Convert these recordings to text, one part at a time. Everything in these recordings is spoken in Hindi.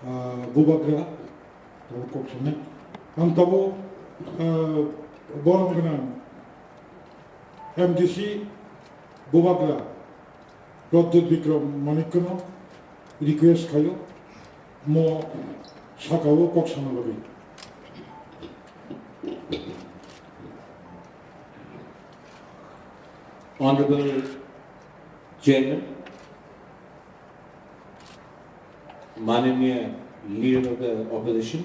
bubagra kokshne am tabo borongna MDC bubagra Rodud Bikram Manikono request kayo mo shakawo kokshana logi Honorable Chairman, Mananiya Leader of the Opposition,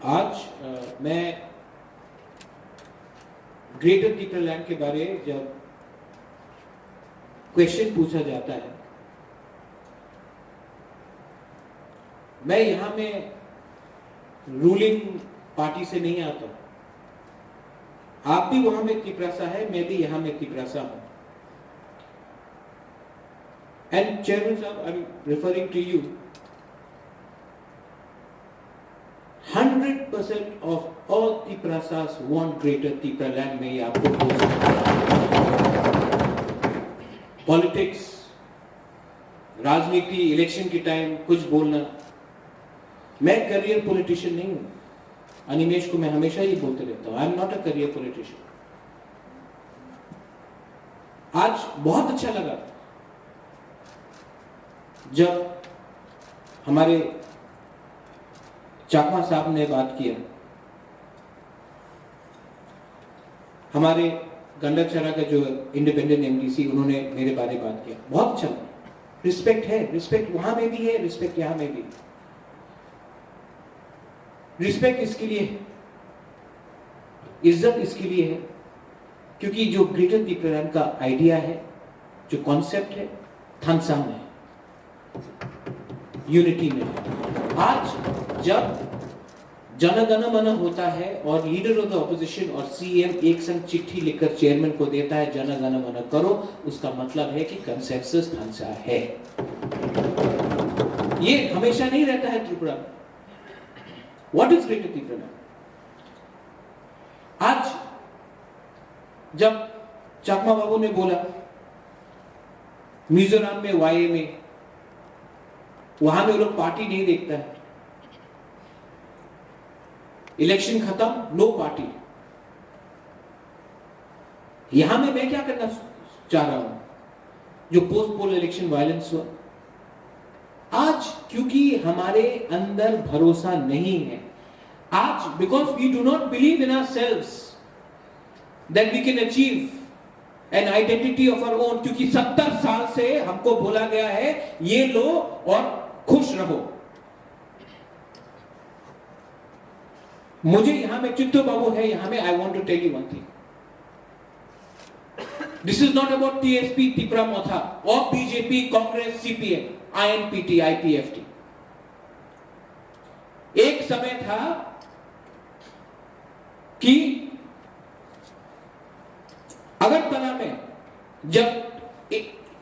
आज मैं ग्रेटर टीपरलैंड के बारे जब क्वेश्चन पूछा जाता है, मैं यहां में रूलिंग पार्टी से नहीं आता। आप भी वहां में तिपरासा है, मैं भी यहां में तिपरासा हूं। एंड चेयरमैन साहब, I am referring to you. 100% of all Tiprasas want greater Tipraland में ये आपको पॉलिटिक्स, राजनीति, इलेक्शन के टाइम कुछ बोलना। मैं करियर पॉलिटिशियन नहीं हूं। अनिमेश को मैं हमेशा ही बोलते रहता हूं, I am not a career politician. आज बहुत अच्छा लगा जब हमारे चाकमा साहब ने बात किया, हमारे गंडकचरा का जो इंडिपेंडेंट एमडीसी, उन्होंने मेरे बारे में बात किया। बहुत अच्छा लगा। रिस्पेक्ट है, रिस्पेक्ट वहां में भी है, रिस्पेक्ट यहां में भी। रिस्पेक्ट इसके लिए है, इज्जत इसके लिए है क्योंकि जो ग्रेटर टीपरलैंड का आइडिया है, जो कॉन्सेप्ट है, थानसाम में है, यूनिटी में है। आज जब जनगण मन होता है और लीडर ऑफ द ऑपोजिशन और सीएम एक संग चिट्ठी लिखकर चेयरमैन को देता है, जनगण मन करो, उसका मतलब है कि कंसेंसस थानसा है। ये हमेशा नहीं रहता है Tripura. What is greater Tipraland? आज जब चाकमा बाबू ने बोला मिजोरम में वाई में, वहां में लोग पार्टी नहीं देखता है, इलेक्शन खत्म, नो पार्टी। यहां में मैं क्या करना चाह रहा हूं, जो पोस्ट पोल इलेक्शन वायलेंस हुआ, आज क्योंकि हमारे अंदर भरोसा नहीं है, आज because we do not believe in ourselves that we can achieve an identity of our own, क्योंकि 70 साल से हमको बोला गया है ये लो और खुश रहो। मुझे यहां में चित्तो बाबू है, यहां में I want to tell you one thing, this is not about TSP Tipra Motha और BJP, Congress, CPM, INPT, IPFT. एक समय था कि अगरतला में जब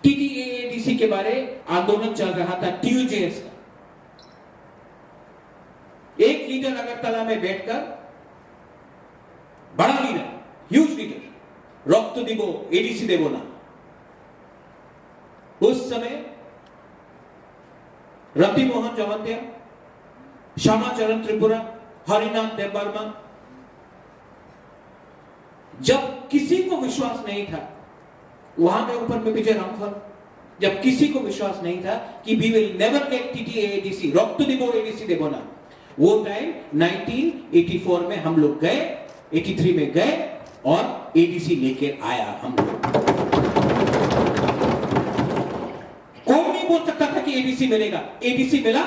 टीटीएडीसी के बारे आंदोलन चल रहा था, टीयूजेएस का, एक लीडर अगरतला में बैठकर, बड़ा लीडर, ह्यूज लीडर, रक्त दिबो एडीसी देबो ना, उस समय रति मोहन जवंतिया, श्यामाचरण त्रिपुरा, हरिनाथ देववर्मा, जब किसी को विश्वास नहीं था, वहां में ऊपर में विजय रामफल, जब किसी को विश्वास नहीं था कि we will never get TTADC, रक्त दिबो एडीसी देबो ना, वो टाइम 1984 में हम लोग गए, 83 में गए और एडीसी लेकर आया हम लोग। कौन नहीं बोल सकता था कि एडीसी मिलेगा? एडीसी मिला,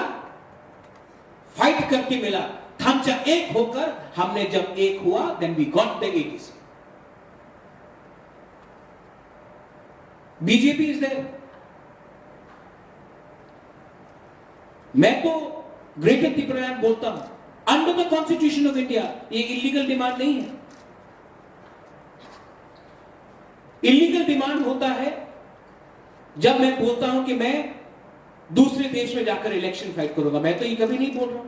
फाइट करके मिला, थानचा एक होकर, हमने जब एक हुआ, then we got the ADC. BJP is there. मैं तो ग्रेटर टिपरालैंड बोलता हूं, under the constitution of India, ये इलीगल डिमांड नहीं है। इलीगल डिमांड होता है जब मैं बोलता हूं कि मैं दूसरे देश में जाकर इलेक्शन फाइट करूंगा। मैं तो ये कभी नहीं बोल रहा हूं।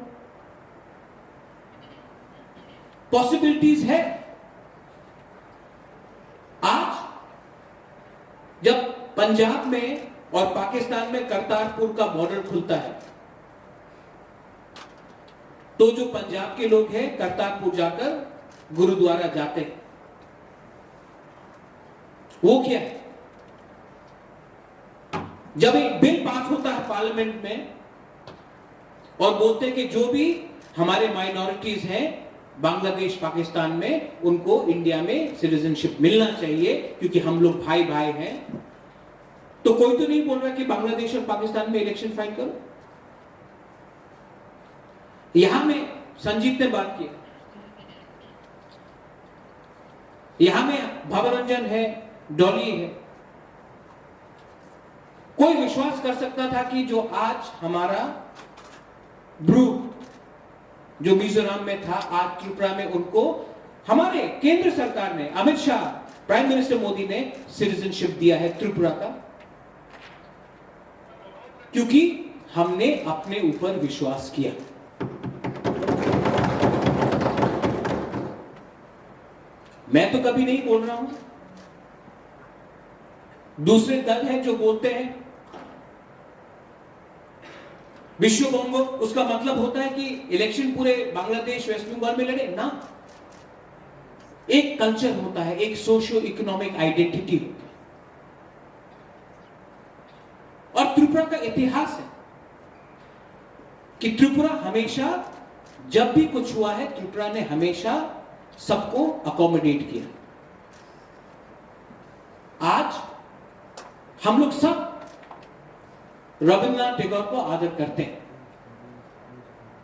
पॉसिबिलिटीज है। आज जब पंजाब में और पाकिस्तान में करतारपुर का बॉर्डर खुलता है, तो जो पंजाब के लोग हैं करतारपुर जाकर गुरुद्वारा जाते हैं। वो क्या है? जब एक बिल पास होता है पार्लियामेंट में और बोलते हैं कि जो भी हमारे माइनॉरिटीज हैं बांग्लादेश पाकिस्तान में, उनको इंडिया में सिटीजनशिप मिलना चाहिए क्योंकि हम लोग भाई भाई हैं, तो कोई तो नहीं बोल रहा कि बांग्लादेश और पाकिस्तान में इलेक्शन फाइट करो। यहां में संजीत ने बात की, यहां में भवरंजन है, डॉली है। कोई विश्वास कर सकता था कि जो आज हमारा ब्रू जो मिजोरम में था, आज त्रिपुरा में उनको हमारे केंद्र सरकार ने, अमित शाह, प्राइम मिनिस्टर मोदी ने सिटीजनशिप दिया है त्रिपुरा का, क्योंकि हमने अपने ऊपर विश्वास किया। मैं तो कभी नहीं बोल रहा हूं, दूसरे दल हैं जो बोलते हैं विश्व बंगो, उसका मतलब होता है कि इलेक्शन पूरे बांग्लादेश वेस्ट बंगाल में लड़े ना। एक कल्चर होता है, एक सोशियो इकोनॉमिक आइडेंटिटी होती है, और त्रिपुरा का इतिहास है कि त्रिपुरा हमेशा, जब भी कुछ हुआ है, त्रिपुरा ने हमेशा सबको अकोमोडेट किया। आज हम लोग सब रविन्द्रनाथ टैगोर को आदर करते हैं।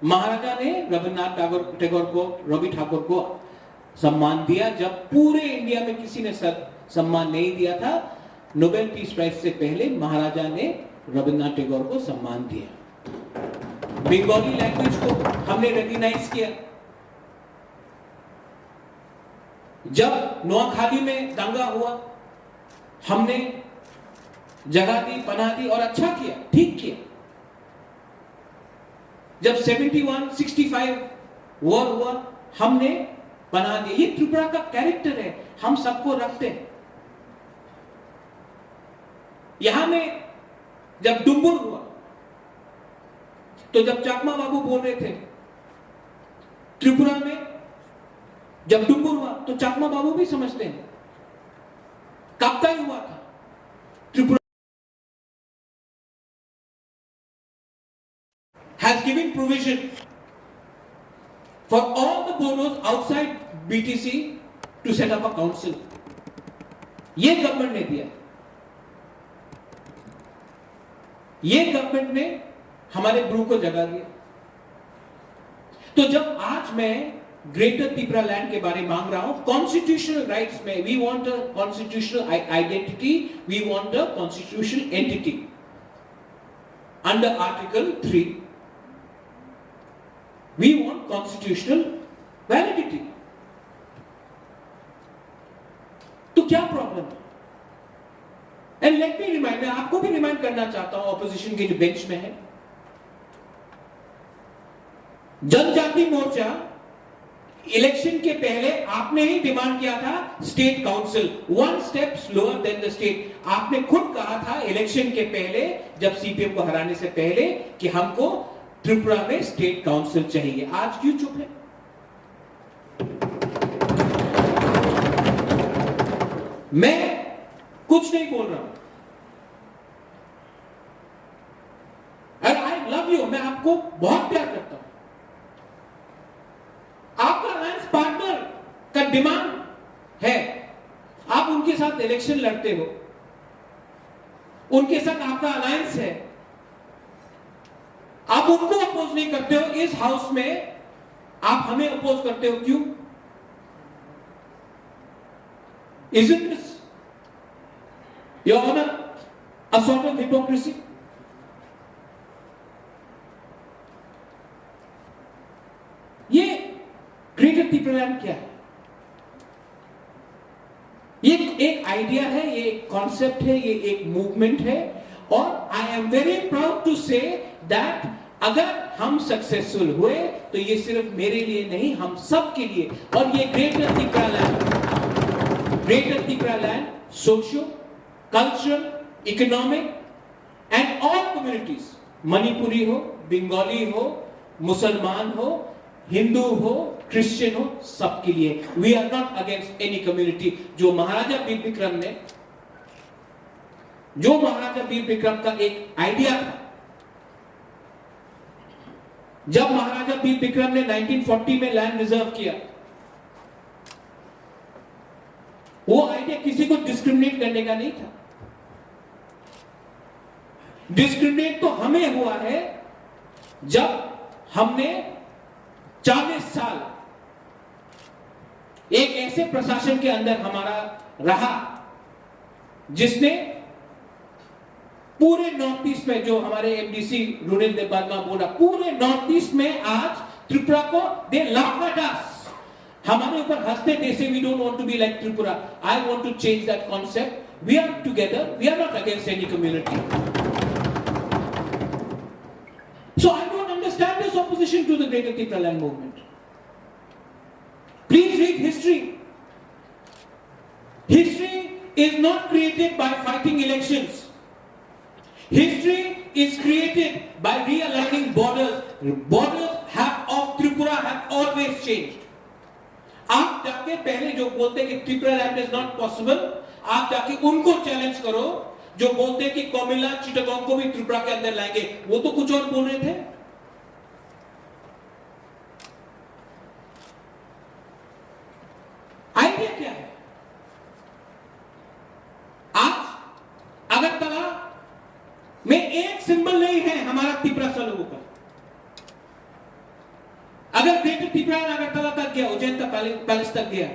महाराजा ने रविन्द्रनाथ टैगोर को, रवि ठाकुर को सम्मान दिया जब पूरे इंडिया में किसी ने सम्मान नहीं दिया था। नोबेल पीस प्राइज से पहले महाराजा ने रविन्द्रनाथ टैगोर को सम्मान दिया। बंगाली लैंग्वेज को हमने रिकॉग्नाइज किया। जब नोआखाली में दंगा हुआ, हमने जगह दी, पनाह दी और अच्छा किया, ठीक किया। जब 71-65 वॉर हुआ, हमने पनाह दी। ये त्रिपुरा का कैरेक्टर है, हम सबको रखते हैं। यहां में जब डुम्बुर हुआ, तो जब चकमा बाबू बोल रहे थे, त्रिपुरा में जब डुम्बुर हुआ तो चकमा बाबू भी समझते हैं। कप्ताई हुआ था Tripura has given provision for all the boroughs outside BTC to set up a council. ये गवर्नमेंट ने दिया। ये गवर्नमेंट ने हमारे ब्रू को जगा दिया। तो जब आज मैं ग्रेटर त्रिपुरा लैंड के बारे में मांग रहा हूं, कॉन्स्टिट्यूशनल राइट्स में, we want a constitutional identity, we want a constitutional entity under article 3। We want constitutional validity. तो क्या प्रॉब्लम है? एंड लेट मी रिमाइंड, मैं आपको भी रिमाइंड करना चाहता हूं, ऑपोजिशन के जो बेंच में है, जनजाति मोर्चा इलेक्शन के पहले आपने ही डिमांड किया था state council, 1 step lower than the state. आपने खुद कहा था इलेक्शन के पहले, जब सीपीएम को हराने से पहले, कि हमको त्रिपुरा में स्टेट काउंसिल चाहिए। आज क्यों चुप है? मैं कुछ नहीं बोल रहा हूं। और आई लव यू, मैं आपको बहुत प्यार करता हूं। आपका अलायंस पार्टनर का डिमांड है, आप उनके साथ इलेक्शन लड़ते हो, उनके साथ आपका अलायंस है, आप उनको अपोज नहीं करते हो। इस हाउस में आप हमें अपोज करते हो, क्यों? Isn't this, Your Honor, a sort of hypocrisy? ये ग्रेटर त्रिपुरा लैंड क्या है? ये एक आइडिया है, ये एक कॉन्सेप्ट है, ये एक मूवमेंट है, और I am very proud to say that अगर हम सक्सेसफुल हुए तो ये सिर्फ मेरे लिए नहीं, हम सब के लिए। और ये greater Tripura land socio cultural economic and all communities, Manipuri हो, बंगाली हो, मुसलमान हो, हिंदू हो, क्रिश्चियन हो, सबके लिए। We are not against any community. जो महाराजा वीर विक्रम का एक आइडिया था, जब महाराजा वीर विक्रम ने 1940 में लैंड रिजर्व किया, वो आइडिया किसी को डिस्क्रिमिनेट करने का नहीं था। डिस्क्रिमिनेट तो हमें हुआ है जब हमने 40 साल एक ऐसे प्रशासन के अंदर हमारा रहा जिसने पूरे नॉर्थ ईस्ट में, जो हमारे एमडीसी रुनिल देवर्मा बोल रहा, पूरे नॉर्थ ईस्ट में आज त्रिपुरा को दे लाफ एट अस, हमारे ऊपर हंसते थे, so we don't want to be like Tripura. I want to change that concept. We are together, we are not against any community. So I don't understand this opposition to the Greater Tripura Land Movement. Please read history. History is not created by fighting elections. History is created by realigning borders. Borders of Tripura have always changed. आप जाके पहले जो बोलते हैं कि Tripura land is not possible, आप जाके उनको चैलेंज करो जो बोलते हैं कि कोमिला चिटागोंग को भी त्रिपुरा के अंदर लाएंगे। वो तो कुछ और बोल रहे थे। आइडिया क्या है? आज अगरतला में एक सिंबल नहीं है हमारा त्रिपुरा सा लोगों का। अगर ग्रेटर त्रिपुरा अगरतला तक गया, उज्जैन का पैलेस तक गया,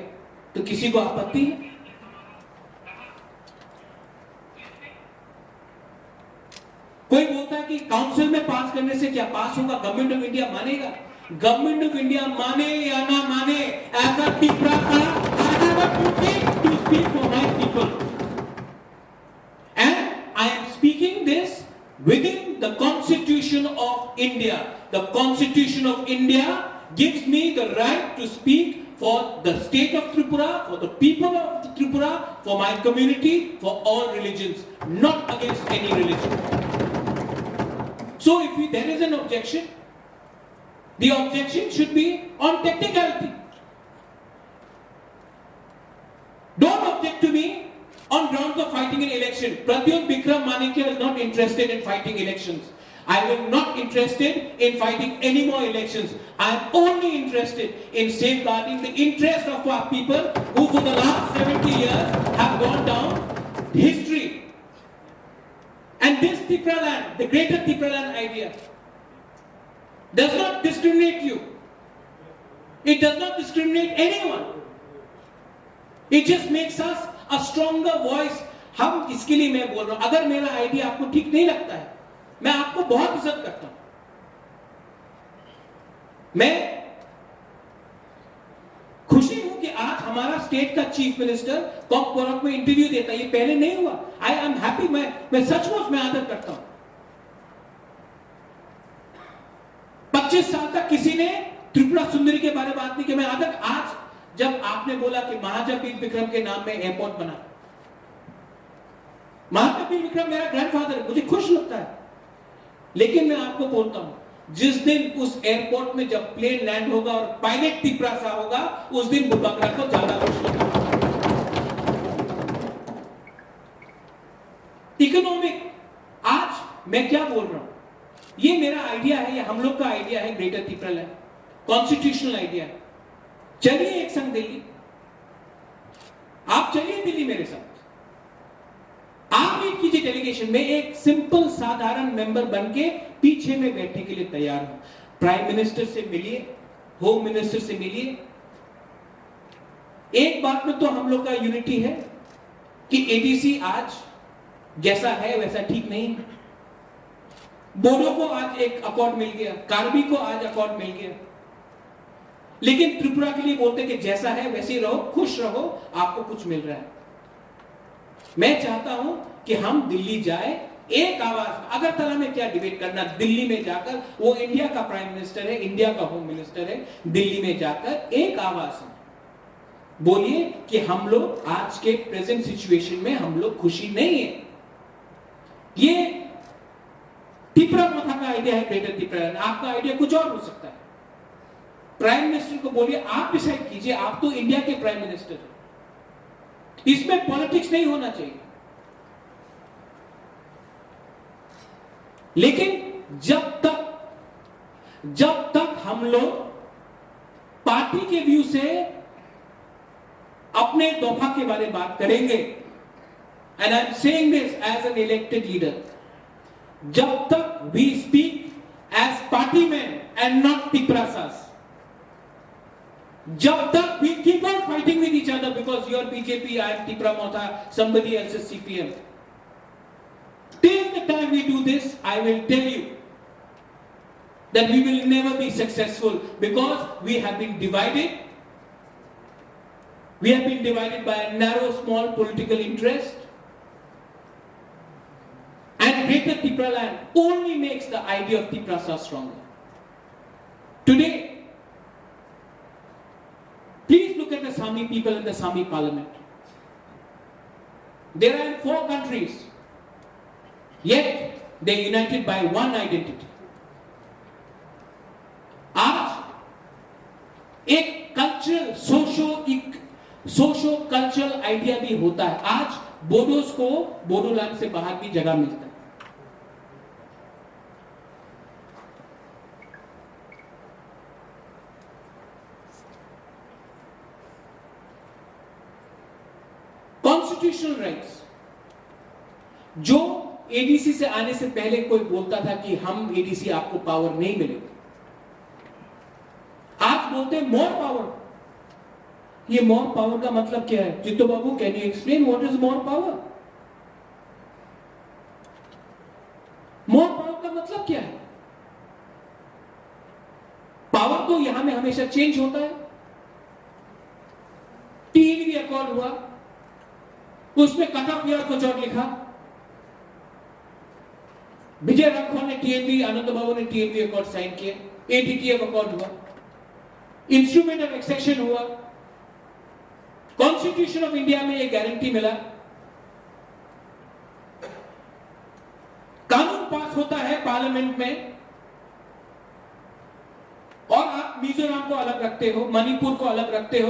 तो किसी को आपत्ति है? कोई बोलता है कि काउंसिल में पास करने से क्या पास होगा? गवर्नमेंट ऑफ इंडिया मानेगा? गवर्नमेंट ऑफ इंडिया माने या ना माने, एज अ त्रिपुरा का I have a duty to speak for my people, and I am speaking this within the Constitution of India. The Constitution of India gives me the right to speak for the state of Tripura, for the people of Tripura, for my community, for all religions, not against any religion. So if there is an objection, the objection should be on technicality. Don't object to me on grounds of fighting an election. Pradyumna Vikram Manikya is not interested in fighting elections. I am not interested in fighting any more elections. I am only interested in safeguarding the interest of our people who for the last 70 years have gone down history. And this Tripura land, the greater Tripura land idea, does not discriminate you. It does not discriminate anyone. It just makes us a stronger voice. हम इसके लिए मैं बोल रहा हूं, अगर मेरा आइडिया आपको ठीक नहीं लगता है, मैं आपको बहुत इज्जत करता हूं। मैं खुशी हूं कि आज हमारा स्टेट का चीफ मिनिस्टर कॉकबोरक में इंटरव्यू देता है। ये पहले नहीं हुआ। I am happy. मैं सचमुच में आदर करता हूं। 25 साल तक किसी ने त्रिपुरा सुंदरी के बारे में बात नहीं की। मैं आदर, आज जब आपने बोला कि महाराजा वीर विक्रम के नाम में एयरपोर्ट बना, महाराजा वीर विक्रम मेरा ग्रैंडफादर है, मुझे खुश लगता है। लेकिन मैं आपको बोलता हूं, जिस दिन उस एयरपोर्ट में जब प्लेन लैंड होगा और पायलट त्रिपुरा सा होगा, उस दिन बुबकरा को ज्यादा खुश लगेगा। इकोनॉमिक, आज मैं क्या बोल रहा हूं, ये मेरा आइडिया है, ये हम लोग का आइडिया है, greater Tripura land, constitutional idea है। चलिए एक संग दिल्ली, आप चलिए दिल्ली मेरे साथ, आप लीड कीजिए डेलीगेशन में। एक सिंपल साधारण मेंबर बनके पीछे में बैठने के लिए तैयार हूं। प्राइम मिनिस्टर से मिलिए, होम मिनिस्टर से मिलिए। एक बात में तो हम लोग का यूनिटी है कि एडीसी आज जैसा है वैसा ठीक नहीं है। बोडो को आज एक अकॉर्ड मिल गया, कार्बी को आज अकॉर्ड मिल गया, लेकिन त्रिपुरा के लिए बोलते कि जैसा है वैसे ही रहो, खुश रहो, आपको कुछ मिल रहा है। मैं चाहता हूं कि हम दिल्ली जाए एक आवाज। अगरतला में क्या डिबेट करना, दिल्ली में जाकर, वो इंडिया का प्राइम मिनिस्टर है, इंडिया का होम मिनिस्टर है, दिल्ली में जाकर एक आवाज बोलिए कि हम लोग आज के प्रेजेंट सिचुएशन में हम लोग खुशी नहीं है। ये आइडिया है ग्रेटर त्रिपुरा, आपका आइडिया कुछ और हो सकता है। प्राइम मिनिस्टर को बोलिए आप डिसाइड कीजिए, आप तो इंडिया के प्राइम मिनिस्टर हैं, इसमें पॉलिटिक्स नहीं होना चाहिए। लेकिन जब तक हम लोग पार्टी के व्यू से अपने दफा के बारे में बात करेंगे, and I am saying this as an elected leader, जब तक we speak as party man and not त्रिपुरासास, जब तक we keep on fighting with each other because you are BJP, I am Tripura Motha, somebody else is CPM. Till the time we do this, I will tell you that we will never be successful because we have been divided. We have been divided by a narrow, small political interest. And Greater Tripura land only makes the idea of Tripura stronger. Today, please look at the Sami people in the Sami parliament. They are in 4 countries, yet they are united by one identity. आज एक कल्चरल सोशो कल्चरल आइडिया भी होता है। आज बोडोस को बोडोलैंड से बाहर भी जगह मिलता है। कॉन्स्टिट्यूशनल राइट्स, जो एडीसी से आने से पहले कोई बोलता था कि हम एडीसी आपको पावर नहीं मिलेगा, आज बोलते हैं मोर पावर। ये मोर पावर का मतलब क्या है? जित्तो बाबू, can you explain what is more power? More power का मतलब क्या है? पावर तो यहां में हमेशा चेंज होता है। टीवी अकॉर्ड हुआ, उसमें कट ऑफ ईयर कुछ और लिखा, विजय राघवन ने टीएनबी, आनंद बाबू ने टीएनबी अकॉर्ड साइन किए, एटीटीएफ अकॉर्ड हुआ, इंस्ट्रूमेंट ऑफ एक्सेशन हुआ, कॉन्स्टिट्यूशन ऑफ इंडिया में एक गारंटी मिला, कानून पास होता है पार्लियामेंट में, और आप मिजोरम को अलग रखते हो, मणिपुर को अलग रखते हो,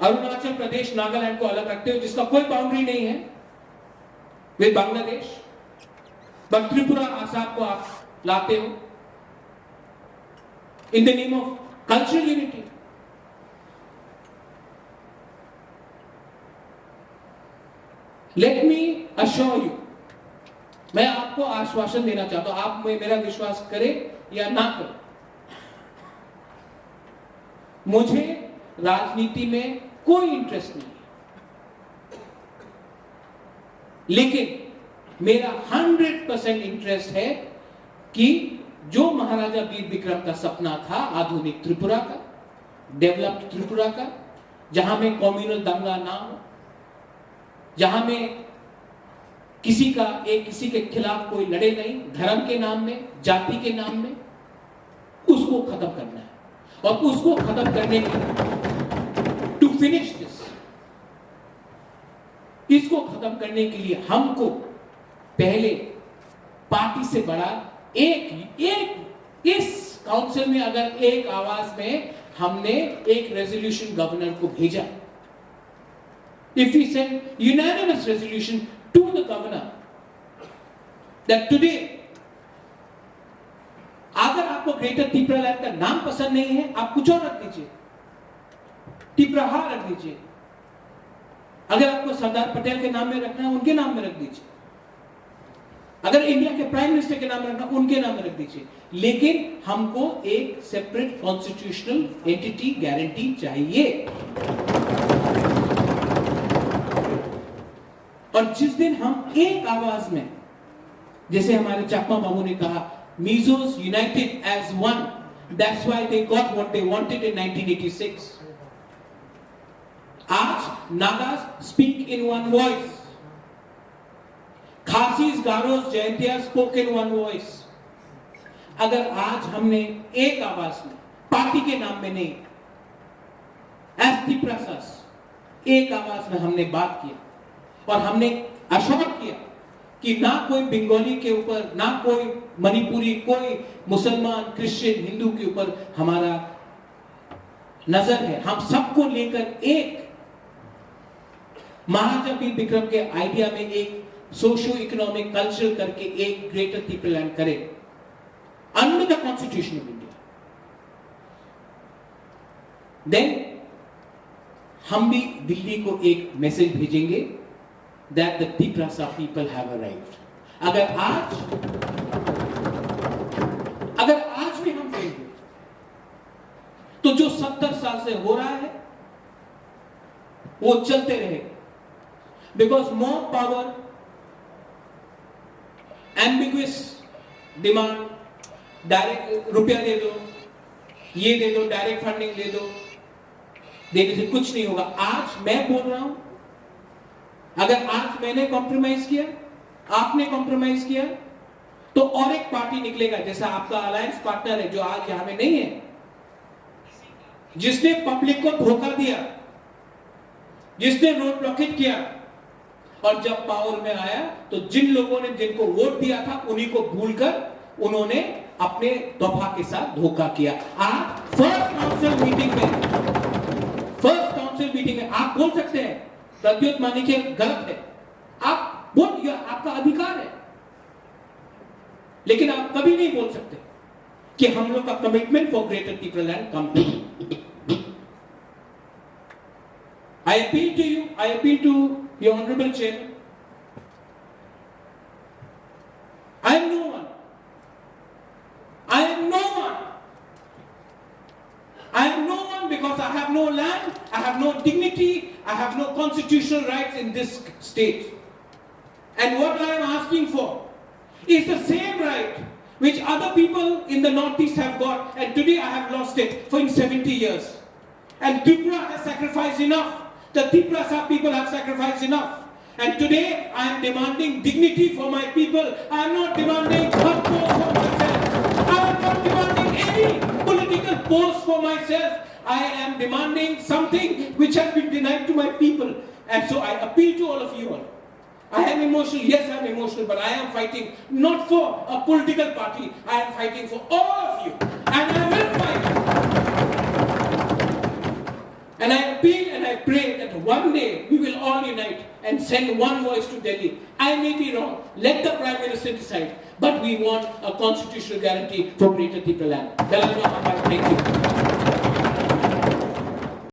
अरुणाचल प्रदेश, नागालैंड को अलग रखते हो, जिसका कोई बाउंड्री नहीं है विद बांग्लादेश, बट त्रिपुरा, आसाम को आप लाते हो in the name of cultural unity. Let me assure you, मैं आपको आश्वासन देना चाहता हूं, आप मेरा विश्वास करें या ना करें, मुझे राजनीति में कोई इंटरेस्ट नहीं, लेकिन मेरा 100% इंटरेस्ट है कि जो महाराजा वीर विक्रम का सपना था, आधुनिक त्रिपुरा का, डेवलप्ड त्रिपुरा का, जहां में कम्युनल दंगा ना हो, जहां में किसी के खिलाफ कोई लड़े नहीं, धर्म के नाम में, जाति के नाम में, उसको खत्म करना है। और उसको खत्म करने के लिए, टू फिनिश दिस, इसको खत्म करने के लिए हमको पहले पार्टी से बड़ा एक इस काउंसिल में अगर एक आवाज में हमने एक रेजोल्यूशन गवर्नर को भेजा, if we send unanimous resolution to the governor that today, अगर आपको ग्रेटर त्रिपुरा लैंड का नाम पसंद नहीं है, आप कुछ और रख दीजिए, त्रिपुरा रख दीजिए। अगर आपको सरदार पटेल के नाम में रखना है, उनके नाम में रख दीजिए। अगर इंडिया के प्राइम मिनिस्टर के नाम रखना, उनके नाम में रख दीजिए। लेकिन हमको एक सेपरेट कॉन्स्टिट्यूशनल एंटिटी गारंटी चाहिए। और जिस दिन हम एक आवाज में, जैसे हमारे चाकमा बाबू ने कहा, Mizos united as one, that's why they got what they wanted in 1986. आज Nagas speak in one voice, Khasis, Garos, Jaintia spoke in one voice. अगर आज हमने एक आवाज में, पार्टी के नाम में नहीं, as त्रिपुरासास, एक आवाज में हमने बात किया और हमने अश्योर किया कि ना कोई बंगाली के ऊपर, ना कोई मणिपुरी, कोई मुसलमान, क्रिश्चियन, हिंदू के ऊपर हमारा नजर है। हम सबको लेकर एक महाराजा वीर विक्रम के आइडिया में एक सोशियो इकोनॉमिक कल्चरल करके एक ग्रेटर त्रिपुरालैंड करे under the constitution of India. Then हम भी दिल्ली को एक मैसेज भेजेंगे that the Tripura people have arrived. अगर आज भी हम कहेंगे तो जो 70 साल से हो रहा है वो चलते रहेगा। Because more power, ambiguous demand, direct रुपया दे दो, ये दे दो, डायरेक्ट फंडिंग दे दो, देने से कुछ नहीं होगा। आज मैं बोल रहा हूं, अगर आज मैंने कॉम्प्रोमाइज किया, आपने कॉम्प्रोमाइज किया, तो और एक पार्टी निकलेगा, जैसा आपका अलायंस पार्टनर है जो आज यहां में नहीं है, जिसने पब्लिक को धोखा दिया, जिसने रोड ब्लॉकेज किया, और जब पावर में आया तो जिन लोगों ने जिनको वोट दिया था उन्हीं को भूलकर उन्होंने अपने दफा के साथ धोखा किया। आज फर्स्ट काउंसिल मीटिंग में आप बोल सकते हैं प्रद्योत मानिक गलत है, आप बोल, आपका अधिकार है, लेकिन आप कभी नहीं बोल सकते कि हम लोग का commitment for greater Tripuraland complete. I appeal to you, I appeal to your Honorable Chairman. I am no one. I am no one. I am no one because I have no land, I have no dignity, I have no constitutional rights in this state. And what I am asking for is the same right which other people in the Northeast have got, and today I have lost it for 70 years. And Tripura has sacrificed enough. The Tripura people have sacrificed enough. And today I am demanding dignity for my people. I am not demanding one post for myself. I am not demanding any political post for myself. I am demanding something which has been denied to my people. And so I appeal to all of you all. I am emotional, yes I am emotional, but I am fighting not for a political party. I am fighting for all of you. And I will fight. And I appeal and I pray that one day we will all unite and send one voice to Delhi. I may be wrong. Let the Prime Minister decide. But we want a constitutional guarantee for Greater Triple Land. Thank you.